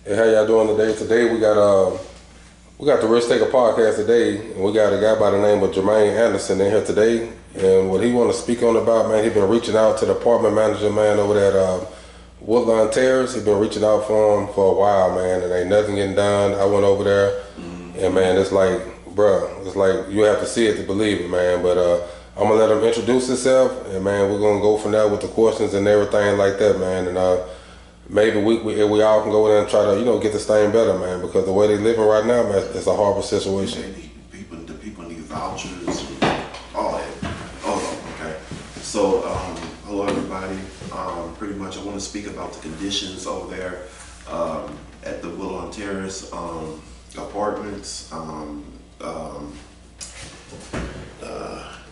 Hey, how y'all doing today? Today we got the Risk Taker podcast today, and we got a guy by the name of Jermaine Anderson in here today. And what he want to speak on about, man, he been reaching out to the apartment manager, man, over there at Woodlawn Terrace. He been reaching out for him for a while, man, and ain't nothing getting done. I went over there, and man, it's like, bruh, it's like you have to see it to believe it, man. But I'm gonna let him introduce himself, and man, we're gonna go from there with the questions and everything like that, man. And maybe we all can go in there and try to get this thing better, man. Because the way they living right now, man, it's a horrible situation. The people need vouchers, and all that. Oh, okay. So, hello everybody. Pretty much, I want to speak about the conditions over there at the Woodlawn Terrace apartments.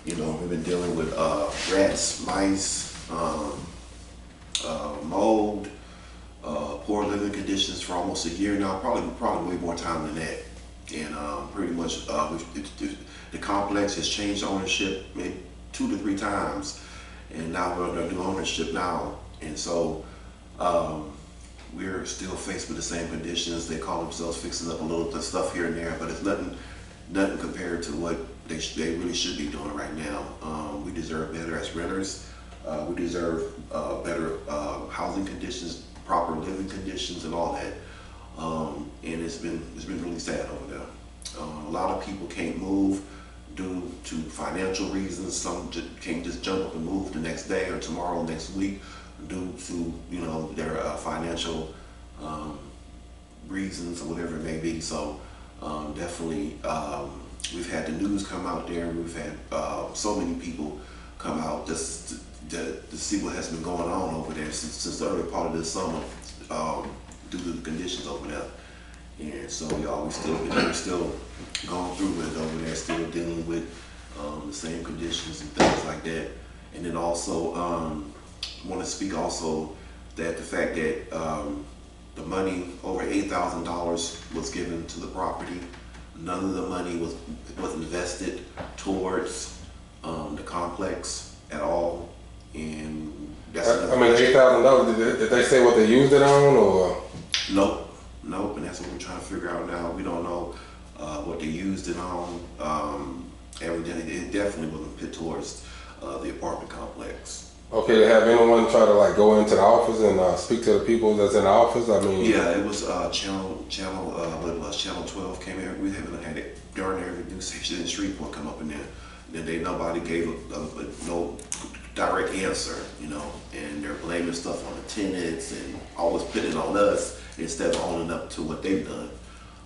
We've been dealing with rats, mice, mold. Poor living conditions for almost a year now, probably way more time than that. And pretty much the complex has changed ownership maybe 2 to 3 times, and now we're under new ownership now. And so we're still faced with the same conditions. They call themselves fixing up a little bit stuff here and there, but it's nothing compared to what they really should be doing right now. We deserve better as renters. We deserve better housing conditions, proper living conditions, and all that. And it's been really sad over there. A lot of people can't move due to financial reasons. Some can't just jump up and move the next day or tomorrow, next week, due to their financial reasons or whatever it may be. So definitely, we've had the news come out there. We've had so many people come out just to see what has been going on over there since the early part of this summer, due to the conditions over there. And so we're still going through it over there, still dealing with the same conditions and things like that. And then also want to speak also that the fact that the money, over $8,000 was given to the property. None of the money was invested towards the complex at all. And that's $8,000. Did they say what they used it on, or? Nope. And that's what we're trying to figure out now. We don't know what they used it on. Evidently, it definitely wasn't put towards the apartment complex. Okay, to have anyone try to go into the office and speak to the people that's in the office? Yeah, it was channel 12 came in. We haven't had it during every news station in Shreveport come up in there. And nobody gave no direct answer, and they're blaming stuff on the tenants and always putting it on us instead of owning up to what they've done.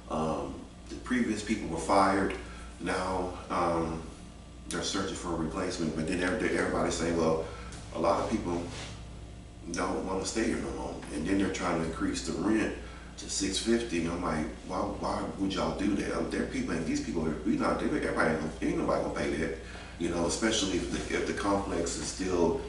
The previous people were fired. Now they're searching for a replacement, but then everybody's saying, well, a lot of people don't want to stay here no more, and then they're trying to increase the rent to $650. I'm like, why would y'all do that? There are people, and these people, ain't nobody gonna pay that. Especially if the complex is still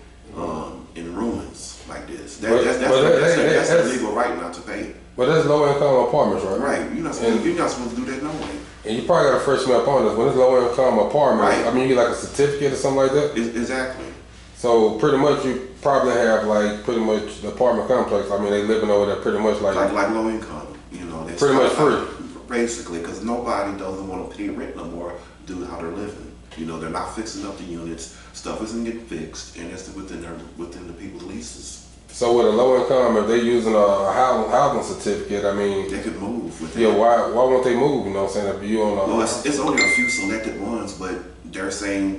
in ruins like this. That's a legal right not to pay. But that's low income apartments, right? Right. You're not supposed to do that no way. And you probably got to first me up on this. When it's low income apartment, right. You get like a certificate or something like that? Exactly. So pretty much you probably have pretty much the apartment complex. They living over there pretty much like low income. That's pretty much free. Basically, because nobody doesn't want to pay rent no more due to how they're living. They're not fixing up the units. Stuff isn't getting fixed, and it's within the people's leases. So with a low income, if they're using a housing certificate, they could move. Why won't they move? You know what I'm saying? If you well, it's only a few selected ones, but they're saying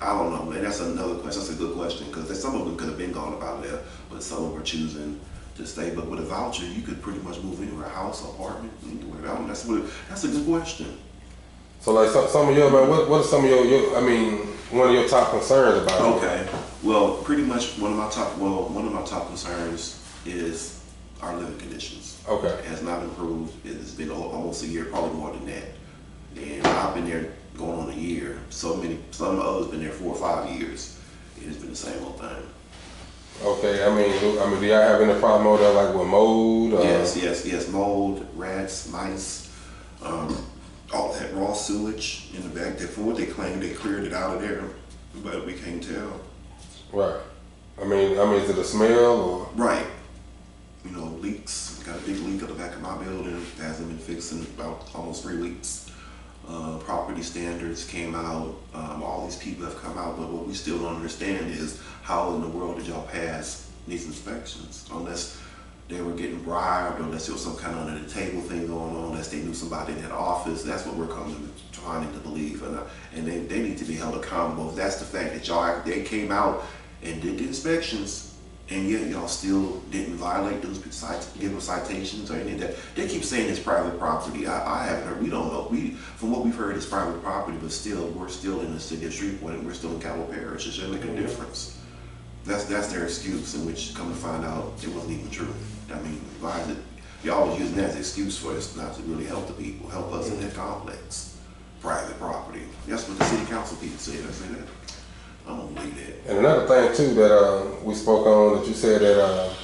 I don't know, man. That's another question. That's a good question, because some of them could have been gone about there, but some of them are choosing to stay. But with a voucher, you could pretty much move anywhere, house, apartment, anywhere. That's a good question. So some of your, man, what are some of your one of your top concerns about it? Okay, well, pretty much one of my top concerns is our living conditions. Okay, it has not improved. It's been almost a year, probably more than that. And I've been there going on a year. Some others been there 4 or 5 years. It's been the same old thing. Okay, do y'all have any problem over there, with mold? Yes, mold, rats, mice. All that raw sewage in the back. From what they claim, they cleared it out of there, but we can't tell. Right. Is it a smell or? Right. Leaks. Got a big leak my building hasn't been fixed in about almost 3 weeks. Property standards came out. All these people have come out, but what we still don't understand is how in the world did y'all pass these inspections unless they were getting bribed or unless there was some kind of under the table thing going on, unless they knew somebody in that office. That's what we're trying to believe, and they need to be held accountable. If that's the fact that they came out and did the inspections, and yet y'all still didn't violate those, give them citations or any of that. They keep saying it's private property. I haven't heard. We don't know. From what we've heard, it's private property, but still, we're still in the city of Shreveport and we're still in Cabell Parish. It shouldn't make a difference. That's their excuse, in which come to find out it wasn't even true. I mean, why is it? Y'all was using that as an excuse for us not to really help the people, help us in that complex, private property. That's what the city council people say. I say that. I don't believe that. And another thing too that we spoke on, that you said that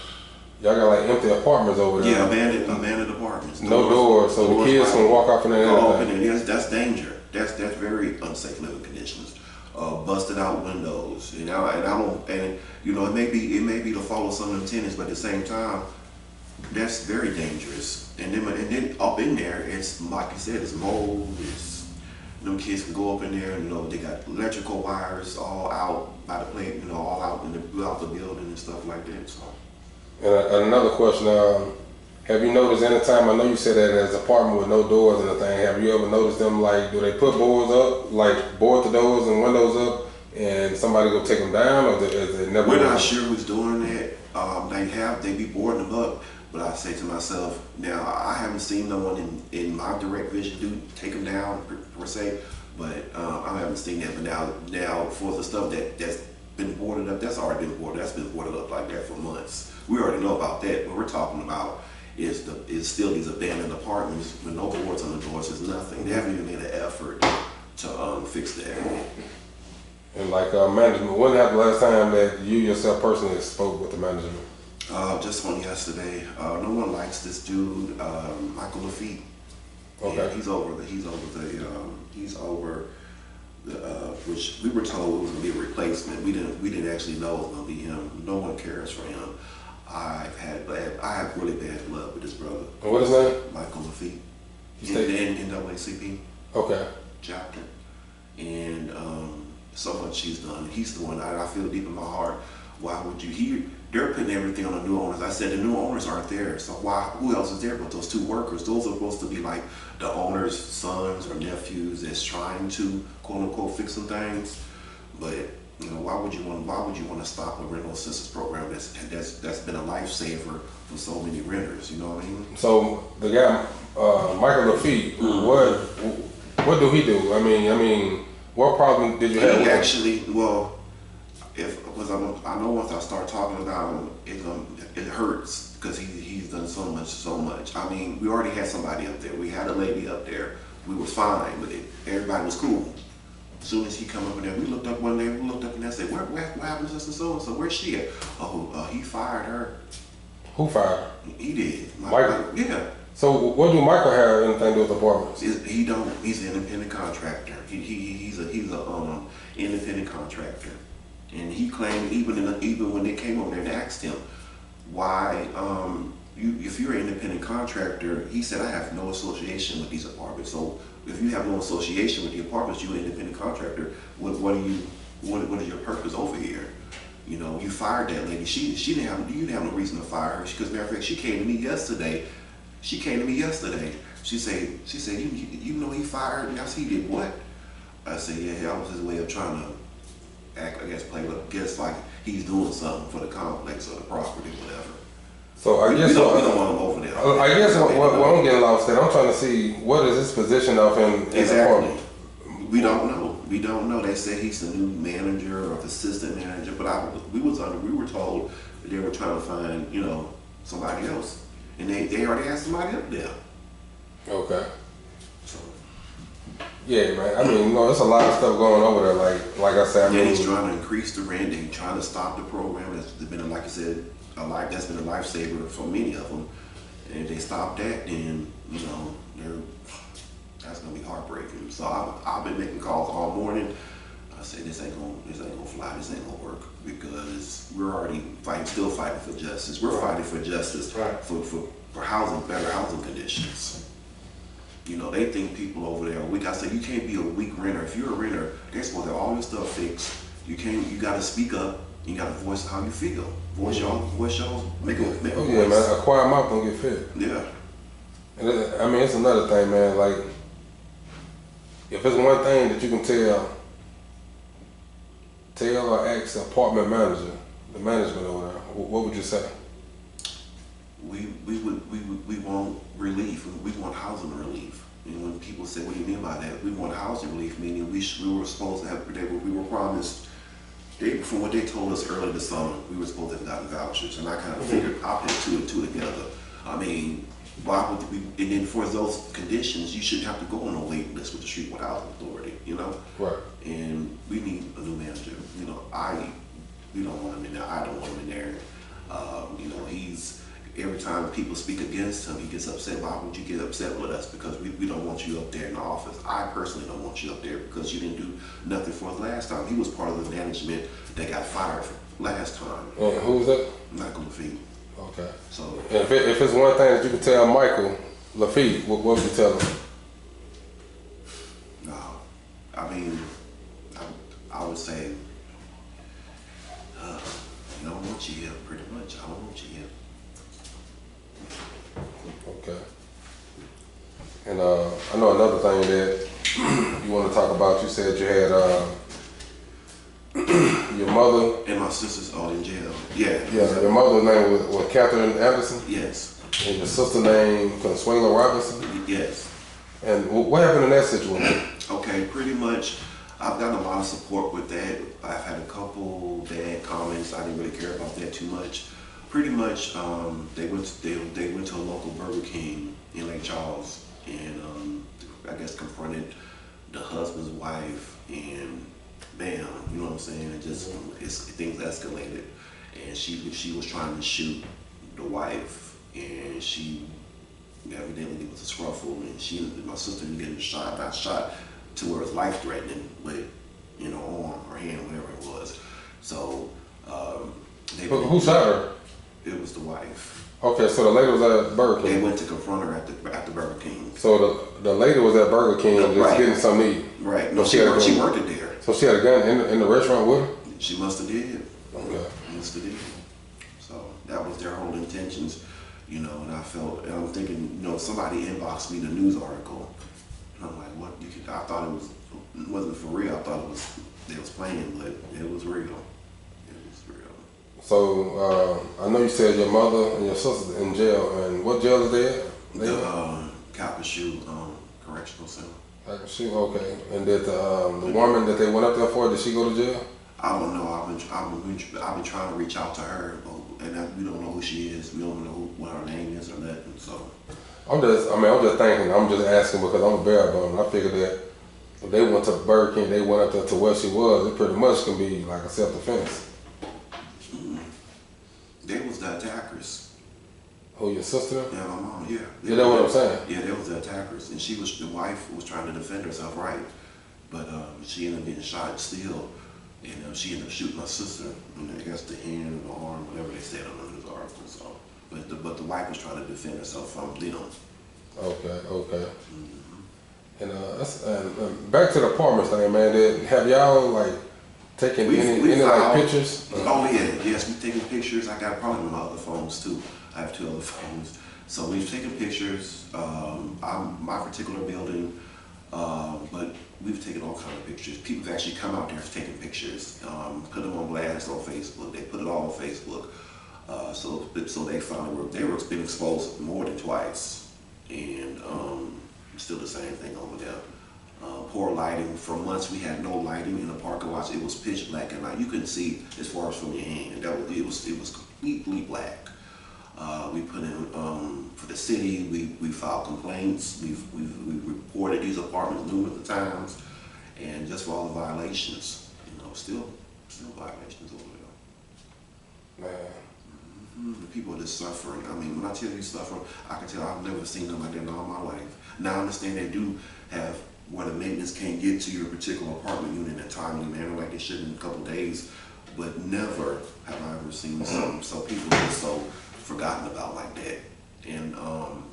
y'all got like empty apartments over there. Yeah, abandoned apartments. No doors, so the kids can walk off in there. That's danger. That's very unsafe living conditions. Busted out windows, and I don't, and you know, it may be to follow some of them tenants, but at the same time, that's very dangerous. And then up in there, it's like you said, it's mold. Them kids can go up in there, and you know, they got electrical wires all out by the plate, you know, all out throughout the building and stuff like that. So. And another question, have you noticed any time, I know you said that there's an apartment with no doors and everything, have you ever noticed them, like, do they put boards up, like board the doors and windows up, and somebody go take them down, or is it never? We're not sure who's doing that. They be boarding them up, but I say to myself, now I haven't seen no one in my direct vision take them down per se, but I haven't seen that. But now for the stuff that's been boarded up, that's already been boarded. That's been boarded up like that for months. We already know about that. What we're talking about is still these abandoned apartments with no boards on the doors. There's nothing. They haven't even made an effort to fix that. And like management, when happened last time that you yourself personally spoke with the management? Just one yesterday. No one likes this dude, Michaellafitte. Okay. Yeah, he's over which we were told it was gonna be a replacement. We didn't actually know it was gonna be him. No one cares for him. I have really bad blood with this brother. And what is his name? Michaellafitte. In NAACP. Okay. Chapter. And so much he's done. He's the one I feel deep in my heart. Why would you? They're putting everything on the new owners. I said the new owners aren't there, so who else is there but those two workers? Those are supposed to be like the owner's sons or nephews that's trying to quote unquote fix some things. But you know, why would you want to stop a rental assistance program that's been a lifesaver for so many renters? You know what I mean? So the guy, Michaellafitte, what do he do? I mean, what problem did you have? He actually, well, I know once I start talking about him, it hurts because he's done so much. I mean, we already had somebody up there. We had a lady up there. We was fine with it. Everybody was cool. As soon as he come up in there, we looked up one day. We looked up and said, "What happened to this and so? Where's she at?" Oh, he fired her. Who fired her? He did. Michael. Yeah. So what do Michael have anything to do with apartments? He don't. He's an independent contractor. He's a independent contractor. And he claimed even when they came over there and asked him why, if you're an independent contractor, he said, I have no association with these apartments. So if you have no association with the apartments, you're an independent contractor. What is your purpose over here? You know, you fired that lady. You didn't have no reason to fire her. Because matter of fact, she came to me yesterday. She said, you know, he fired me. I said, he did what? I said, yeah, that was his way of trying to act, I guess like he's doing something for the complex or the property, whatever. So I guess we don't want him over there. I guess what I'm getting lost at, I'm trying to see what is his position of him in the apartment. We don't know. They said he's the new manager or assistant manager, but we were told that they were trying to find, you know, somebody else, and they already had somebody up there. Okay. So. Yeah, man. I mean, you know, there's a lot of stuff going over there. Like I said, he's trying to increase the rent. They're trying to stop the program. That's been, like I said, that's been a lifesaver for many of them. And if they stop that, then you know, that's gonna be heartbreaking. So I've been making calls all morning. I said this ain't gonna fly. This ain't gonna work because we're already still fighting for justice. We're fighting for justice for housing, better housing conditions. You know, they think people over there are weak. I said you can't be a weak renter. If you're a renter, they're supposed to have all your stuff fixed. You got to speak up. You got to voice how you feel. Voice y'all. Make a voice. Yeah, man. A quiet mouth don't get fed. Yeah. And I mean, it's another thing, man. Like, if it's one thing that you can tell or ask the apartment manager, the management over there, what would you say? We want relief. We want housing relief. And when people say, "What do you mean by that?" We want housing relief, meaning we were supposed to have. We were promised. From what they told us earlier this summer, we were supposed to have gotten vouchers, and I kind of figured I'll put two and two together. I mean, why would we? And then for those conditions, you shouldn't have to go on a wait list with the Streetwood Housing Authority, you know. Right. And we need a new manager. You know, we don't want him in there. I don't want him in there. You know, every time people speak against him, he gets upset. Why would you get upset with us? Because we don't want you up there in the office. I personally don't want you up there because you didn't do nothing for us last time. He was part of the management that got fired last time. And who was that? Michaellafitte. Okay. So if it's one thing that you could tell Michaellafitte, what would you tell him? No, I mean, I would say, I don't want you here. Pretty much, I don't want you here. Okay. And I know another thing that you want to talk about. You said you had your mother and my sister's all in jail. Yeah. Yeah. Your mother's name was Catherine Anderson. Yes. And your sister named Consuella Robinson. Yes. And what happened in that situation? Okay, pretty much. I've gotten a lot of support with that. I've had a couple bad comments. I didn't really care about that too much. Pretty much, they went to a local Burger King in Lake Charles, and I guess confronted the husband's wife, and bam, you know what I'm saying? And just things escalated, and she was trying to shoot the wife, and she evidently was a scruffle, and my sister didn't get not shot to where it was life threatening with arm or hand, whatever it was. So who shot her? It was the wife. Okay, so the lady was at Burger King. They went to confront her at the Burger King. So the lady was at Burger King just getting something to eat. Right. No, she worked it there. So she had a gun in the restaurant with her? She must have did. Okay. Must have did. So that was their whole intentions, and I felt, and I'm thinking, somebody inboxed me the news article. And I'm like, what? I thought it wasn't for real. I thought they was playing, but it was real. So I know you said your mother and your sister in jail, and what jail is they at? The Calcasieu Correctional Center. Calcasieu, okay. And did the woman that they went up there for, did she go to jail? I don't know. I've been trying to reach out to her, and we don't know who she is. We don't know what her name is or nothing. So I'm just thinking. I'm just asking because I'm a bear bum. I figured that if they went to Burger King, they went up there to where she was. It pretty much can be like a self-defense. They was the attackers. Who, your sister? Yeah, my mom, yeah. Yeah, that's what I'm saying. Yeah, they was the attackers. And the wife was trying to defend herself, right? But she ended up getting shot still. And she ended up shooting my sister. I guess the hand, the arm, whatever they said on the news article. So, but the wife was trying to defend herself from them. Okay. Mm-hmm. And back to the apartments thing, man. Have y'all taking any pictures? Oh yeah, yes, we've taken pictures. I got probably my other phones too. I have 2 other phones. So we've taken pictures. My particular building, but we've taken all kinds of pictures. People have actually come out there and taken pictures, put them on blast on Facebook. They put it all on Facebook. So they found they were being exposed more than twice, and still the same thing over there. Poor lighting. For months we had no lighting in the parking lots. It was pitch black at night. You couldn't see as far as from your hand. It was completely black. We put in for the city. We filed complaints. We reported these apartments numerous times, and just for all the violations, still violations over there. Man. The people are just suffering. I mean, when I tell you suffering, I can tell I've never seen them like that in all my life. Now I understand they do have where the maintenance can't get to your particular apartment unit in a timely manner like they should in a couple days. But never have I ever seen something so people get so forgotten about like that. And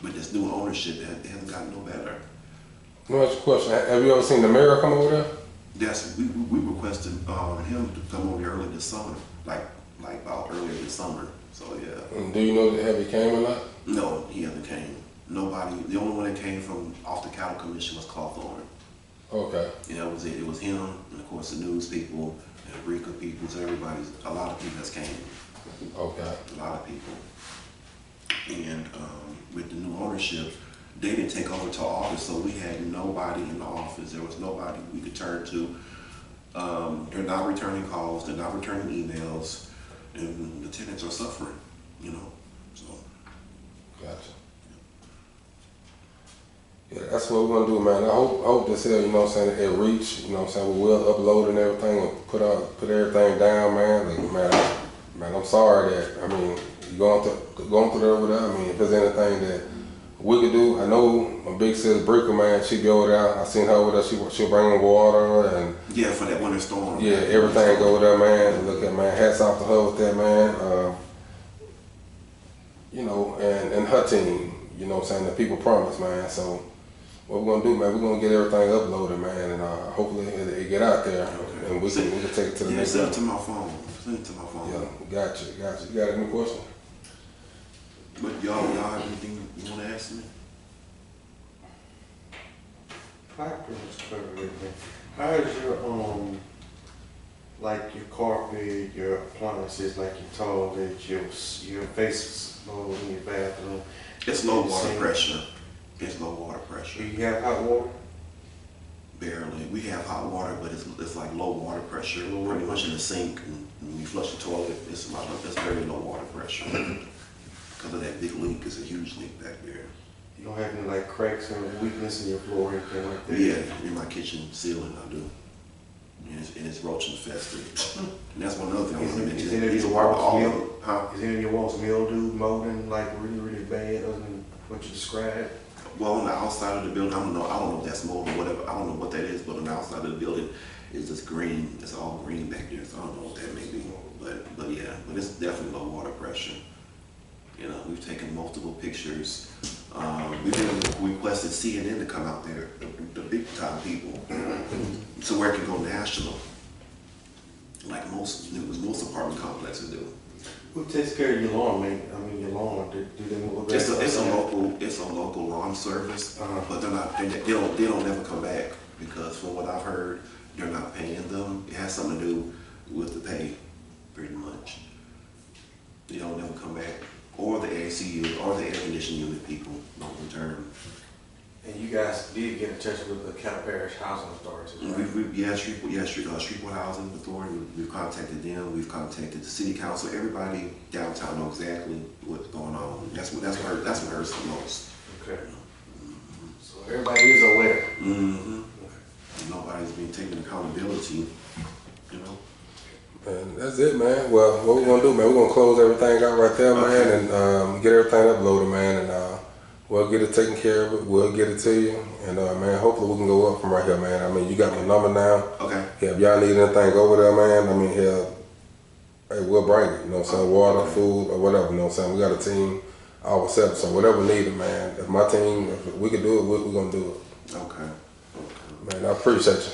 with this new ownership, it hasn't gotten no better. Let me ask you a question. Have you ever seen the mayor come over there? Yes, we requested him to come over early this summer, like about earlier this summer. So yeah. And do you know have he came or not? No, he hasn't came. Nobody. The only one that came from off the cattle commission was Cawthorn. Okay. Yeah, that was it. It was him, and of course the news people and the RICA people. So a lot of people that's came. Okay. A lot of people. And with the new ownership, they didn't take over till August, so we had nobody in the office. There was nobody we could turn to. They're not returning calls. They're not returning emails, and the tenants are suffering. You know, so. Gotcha. Yeah, that's what we're gonna do, man. I hope this here, you know what I'm saying, it reach, you know what I'm saying, we will upload and everything and put everything down, man. Like, man, I'm sorry that, I mean, you going through there over there. I mean, if there's anything that we could do, I know my big sis Bricker, man, she be over there. I seen her over there, she'll bring in water and Yeah, for that winter storm. yeah, everything over there, man. Look at, man, hats off to her with that, man. You know, and her team, you know what I'm saying, the people promise, man. So what we're gonna do, man, we're gonna get everything uploaded, man, and hopefully it get out there, Okay. and we can take it to the next send level. it to my phone. Send it to my phone. Yeah, gotcha. You got any question? But y'all have anything you want to ask me? How is your like your carpet, your appliances, like you told that your face is low in your bathroom? It's low water pressure. It's low water pressure. Do you have hot water? Barely. We have hot water, but it's like low water pressure, pretty much in the sink. And when you flush the toilet, it's very low water pressure. Because of that big leak, it's a huge leak back there. You don't have any like cracks or weakness in your floor or anything like that? Yeah, in my kitchen ceiling I do. And it's roach infested. And that's one other thing I want to mention. Is any of These your are walls all mildew? huh? Is any of your walls mildew, molding, like really, really bad, other than what you described? Well, on the outside of the building, I don't know if that's mold or whatever. I don't know what that is, but on the outside of the building, it's just green. It's all green back there, so I don't know what that may be. But yeah, but it's definitely low water pressure. You know, we've taken multiple pictures. We've even requested CNN to come out there, the big time people, so where it can go national, like most apartment complexes do. Who takes care of your lawn, mate? I mean, your lawn. Do they move It's a local lawn service, but they don't ever come back because from what I've heard, they're not paying them. It has something to do with the pay, pretty much. They don't ever come back, or the AC or the air conditioning unit people don't return. And you guys did get in touch with the Cattle Parish Housing Authority, right? Shreveport Housing Authority. We've contacted them. We've contacted the city council. Everybody downtown knows exactly what's going on. That's what hurts the most. Okay. So everybody is aware. Mm-hmm. Nobody's being taken accountability. You know. And that's it, man. Well, what we're gonna do, man, we're gonna close everything out right there, man, and get everything uploaded, man, and we'll get it taken care of. We'll get it to you, and man, hopefully we can go up from right here, man. I mean, you got my number now. Okay. Yeah, if y'all need anything over there, man, I mean, hey, we'll bring it. You know what I'm saying? Water, food, or whatever. You know what I'm saying? We got a team ourselves, so whatever needed, man. If my team, if we could do it, we're gonna do it. Okay. Man, I appreciate you.